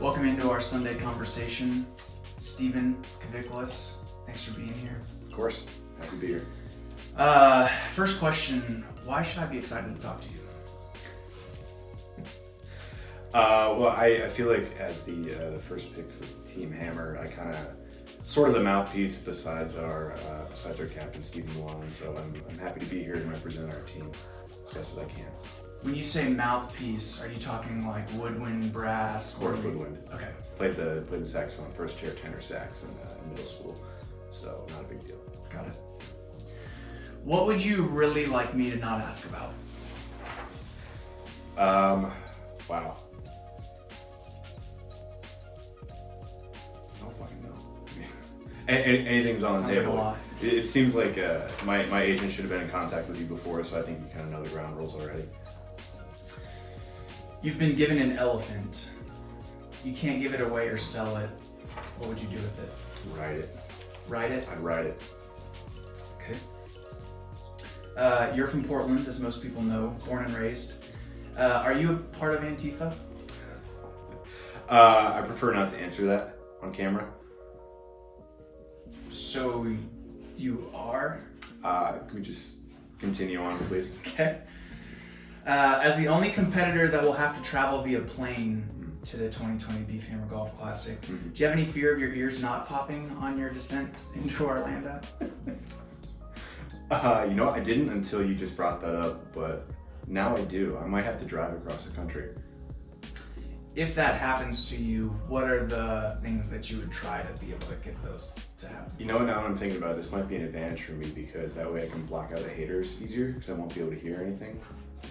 Welcome into our Sunday conversation. Stephen Kavikolas, thanks for being here. Of course, happy to be here. First question, why should I be excited to talk to you? Well, I feel like as the first pick for Team Hammer, I kind of sort of the mouthpiece besides our captain Stephen Wallin. So I'm happy to be here and represent our team as best as I can. When you say mouthpiece, are you talking like woodwind, brass? Of course, woodwind. Okay. Played the saxophone, first chair tenor sax in middle school, so not a big deal. Got it. What would you really like me to not ask about? Wow. I don't fucking know. Anything's on Sounds the table. like a lot. It seems like my agent should have been in contact with you before, so I think you kind of know the ground rules already. You've been given an elephant. You can't give it away or sell it. What would you do with it? Ride it. Ride it? I'd ride it. Okay. You're from Portland, as most people know, born and raised. Are you a part of Antifa? I prefer not to answer that on camera. So you are? Can we just continue on, please? Okay. As the only competitor that will have to travel via plane to the 2020 Beef Hammer Golf Classic, do you have any fear of your ears not popping on your descent into Orlando? I didn't until you just brought that up, but now I do. I might have to drive across the country. If that happens to you, what are the things that you would try to be able to get those to happen? You know, now that I'm thinking about it, this might be an advantage for me because that way I can block out the haters easier because I won't be able to hear anything.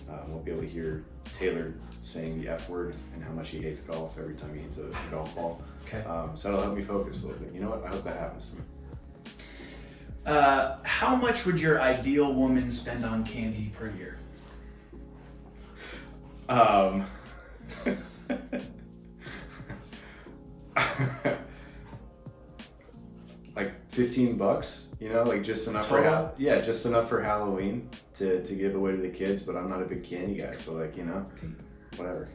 I won't be able to hear Taylor saying the F word and how much he hates golf every time he hits a golf ball. Okay. So that'll help me focus a little bit. You know what? I hope that happens to me. How much would your ideal woman spend on candy per year? Like $15, like just enough Total? just enough for Halloween to give away to the kids, but I'm not a big candy guy, so whatever.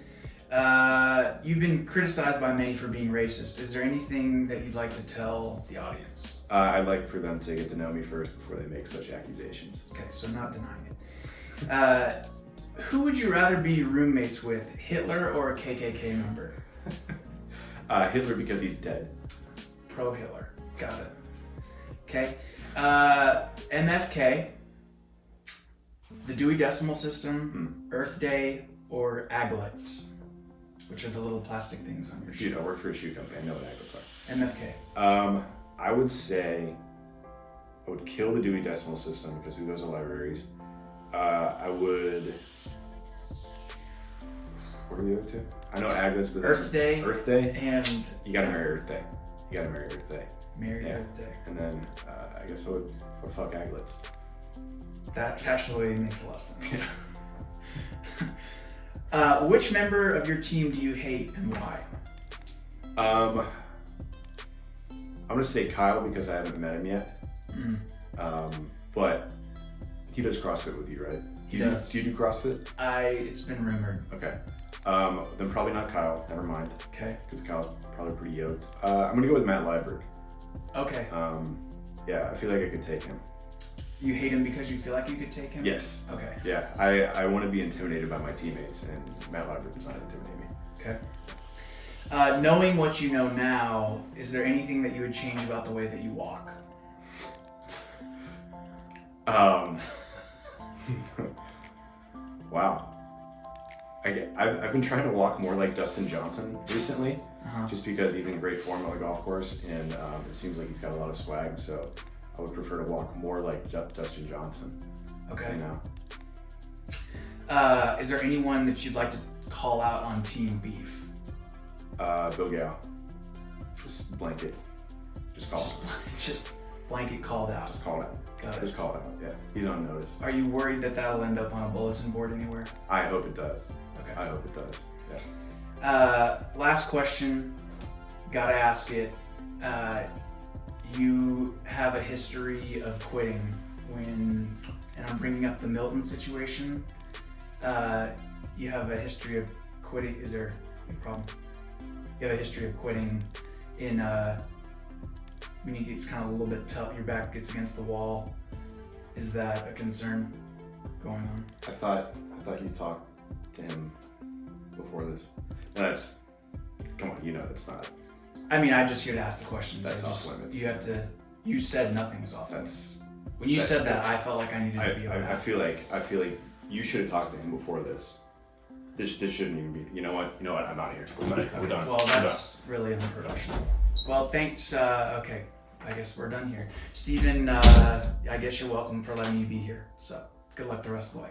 You've been criticized by many for being racist. Is there anything that you'd like to tell the audience? I'd like for them to get to know me first before they make such accusations. Okay, so not denying it. Who would you rather be roommates with, Hitler or a KKK member? Hitler because he's dead. Pro Hitler. Got it. Okay. MFK, the Dewey Decimal System, Earth Day, or aglets, which are the little plastic things on your shoe. Dude, I work for a shoe company. I know what aglets are. MFK. I would say I would kill the Dewey Decimal System because who goes to libraries? I would. What are the other two? I know aglets, but Earth Day. Earth Day. And You gotta marry Earth Day. You gotta marry Earth Day. Marry Yeah. Earth Day. And then I guess I would fuck aglets. That actually makes a lot of sense. Which member of your team do you hate and why? I'm gonna say Kyle because I haven't met him yet. But he does CrossFit with you, right? He does. Do you do CrossFit? It's been rumored. Okay. Then probably not Kyle. Never mind. Okay. Because Kyle's probably pretty yoked. I'm gonna go with Matt Liebert. Okay. Yeah, I feel like I could take him. You hate him because you feel like you could take him? Yes. Okay. Yeah, I want to be intimidated by my teammates, and Matt Liebert does not intimidate me. Okay. Knowing what you know now, is there anything that you would change about the way that you walk? Wow. I've been trying to walk more like Dustin Johnson recently, just because he's in great form on the golf course, and it seems like he's got a lot of swag. So I would prefer to walk more like Dustin Johnson. Okay. You know. Is there anyone that you'd like to call out on Team Beef? Bill Gao. Just blanket. Just call it. Just blanket called out. Just call it out. Got it. Just call it out. Yeah, he's on notice. Are you worried that that'll end up on a bulletin board anywhere? I hope it does. Okay. I hope it does. Yeah. Last question. Gotta ask it. You have a history of quitting when, and I'm bringing up the Milton situation. You have a history of quitting. Is there a problem? you have a history of quitting in when you get kind of a little bit tough, your back gets against the wall. Is that a concern going on? I thought you talked to him before this. And that's, come on, you know it's not. I mean, I'm just here to ask the questions. That's off limits. You said nothing was off That's. limits. When you said that, I felt like I needed to be on I feel like you should have talked to him before this. This shouldn't even be. You know what? I'm out of here. We're done. Well, that's really unprofessional. Well, thanks. Okay, I guess we're done here. Steven, I guess you're welcome for letting me be here. So good luck the rest of the way.